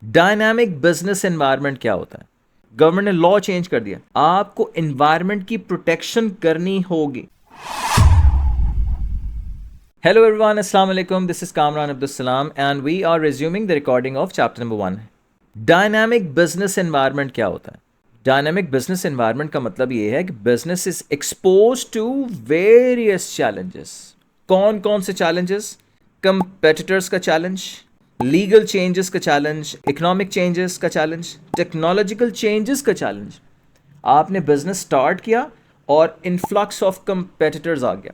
Dynamic business environment क्या होता है? गवर्नमेंट ने लॉ चेंज कर दिया, आपको एनवायरनमेंट की प्रोटेक्शन करनी होगी। हेलो एवरीवन, अस्सलाम वालेकुम, this is Kamran Abdul Salam and we are resuming the recording of chapter number 1। Dynamic business environment क्या होता है? डायनामिक बिजनेस एनवायरनमेंट का मतलब ये है कि business is expose to various challenges. कौन कौन से चैलेंजेस? कंपेटिटर्स का चैलेंज, लीगल चेंजेस का चैलेंज, इकोनॉमिक चेंजेस का चैलेंज, टेक्नोलॉजिकल चेंजेस का चैलेंज। आपने बिजनेस स्टार्ट किया और इन्फ्लक्स ऑफ कंपेटिटर्स आ गया।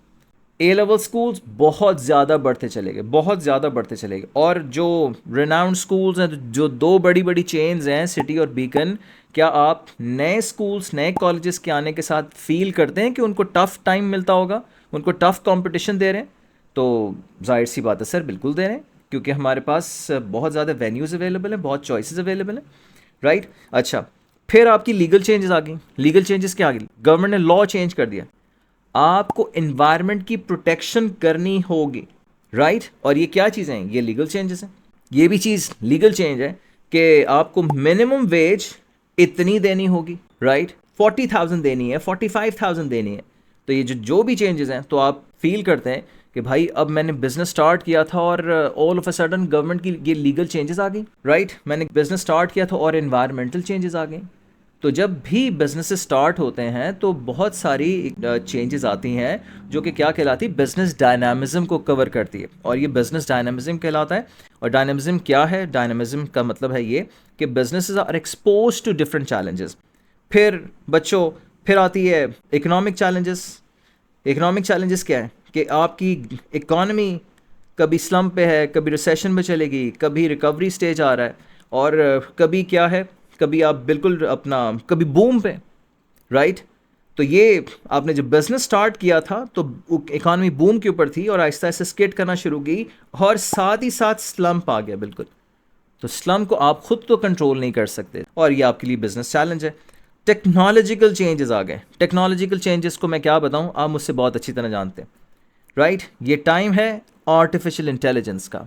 ए लेवल स्कूल्स बहुत ज़्यादा बढ़ते चले गए, बहुत ज़्यादा बढ़ते चले गए। और जो रिनाउंड स्कूल्स हैं, जो दो बड़ी बड़ी चेन्स हैं, सिटी और बीकन, क्या आप नए स्कूल्स, नए कॉलेजेस के आने के साथ फील करते हैं कि उनको टफ़ टाइम मिलता होगा, उनको टफ़ कंपटीशन दे रहे हैं? तो जाहिर सी बात है सर, बिल्कुल दे रहे हैं, क्योंकि हमारे पास बहुत ज़्यादा वेन्यूज़ अवेलेबल हैं, बहुत चॉइसेस अवेलेबल हैं, राइट। अच्छा, फिर आपकी लीगल चेंजेस आ गई। लीगल चेंजेस क्या आ गई? गवर्नमेंट ने लॉ चेंज कर दिया, आपको एनवायरनमेंट की प्रोटेक्शन करनी होगी, राइट। और ये क्या चीज़ें हैं? ये लीगल चेंजेस हैं। ये भी चीज़ लीगल चेंज है कि आपको मिनिमम वेज इतनी देनी होगी, राइट। 40,000 देनी है, 45,000 देनी है। तो ये जो भी चेंजेस हैं, तो आप फील करते हैं कि भाई अब मैंने बिजनेस स्टार्ट किया था और all of a sudden government की ये लीगल चेंजेस आ गई, राइट। मैंने बिजनेस स्टार्ट किया था और एनवायरमेंटल चेंजेस आ गई। तो जब भी बिजनेस स्टार्ट होते हैं तो बहुत सारी चेंजेस आती हैं जो कि क्या कहलाती है? बिजनेस डायनामिज्म को कवर करती है, और ये बिजनेस डायनामिज्म कहलाता है। और डायनामिज्म क्या है? डायनामिज्म का मतलब है ये कि businesses are expose to different challenges. फिर बच्चों, फिर आती है इकोनॉमिक चैलेंजेस। इकोनॉमिक चैलेंजेस क्या है? कि आपकी इकॉनमी कभी स्लम पे है, कभी रिसेशन में चलेगी, कभी रिकवरी स्टेज आ रहा है, और कभी क्या है, कभी आप बिल्कुल अपना, कभी बूम पे, राइट। तो ये आपने जब बिजनेस स्टार्ट किया था तो इकॉनमी बूम के ऊपर थी और आहिस्ता आहिस्ता स्केट करना शुरू की, और साथ ही साथ स्लम्प आ गया, बिल्कुल। तो स्लम को आप खुद तो कंट्रोल नहीं कर सकते, और ये आपके लिए बिजनेस चैलेंज है। टेक्नोलॉजिकल चेंजेस आ गए। टेक्नोलॉजिकल चेंजेस को मैं क्या बताऊं, आप मुझसे बहुत अच्छी तरह जानते हैं, राइट। ये टाइम है आर्टिफिशियल इंटेलिजेंस का,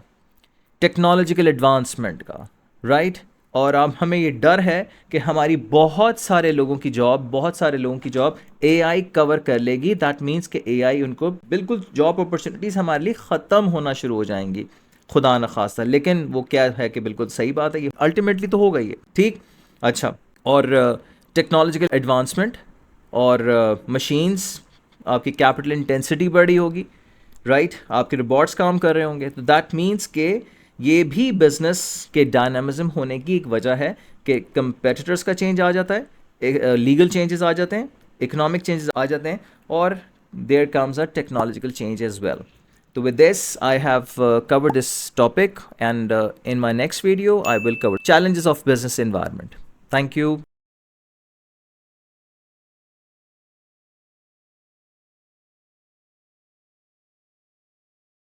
टेक्नोलॉजिकल एडवांसमेंट का, राइट। और अब हमें ये डर है कि हमारी बहुत सारे लोगों की जॉब एआई कवर कर लेगी। दैट मीन्स कि एआई उनको बिल्कुल जॉब अपॉर्चुनिटीज़ हमारे लिए ख़त्म होना शुरू हो जाएंगी, खुदा न खास्ता। लेकिन वो क्या है कि बिल्कुल सही बात है, ये अल्टीमेटली तो होगा ये, ठीक। अच्छा, और टेक्नोलॉजिकल एडवांसमेंट और मशीन्स, आपकी कैपिटल इंटेंसिटी बढ़ी होगी, राइट। आपके रोबोट्स काम कर रहे होंगे। तो दैट मीन्स के ये भी बिजनेस के डायनामिज्म होने की एक वजह है कि कंपेटिटर्स का चेंज आ जाता है, लीगल चेंजेस आ जाते हैं, इकोनॉमिक चेंजेस आ जाते हैं, और there comes a technological change as well. तो with this I have covered this topic, and in my next video I will cover challenges of business environment. Thank you.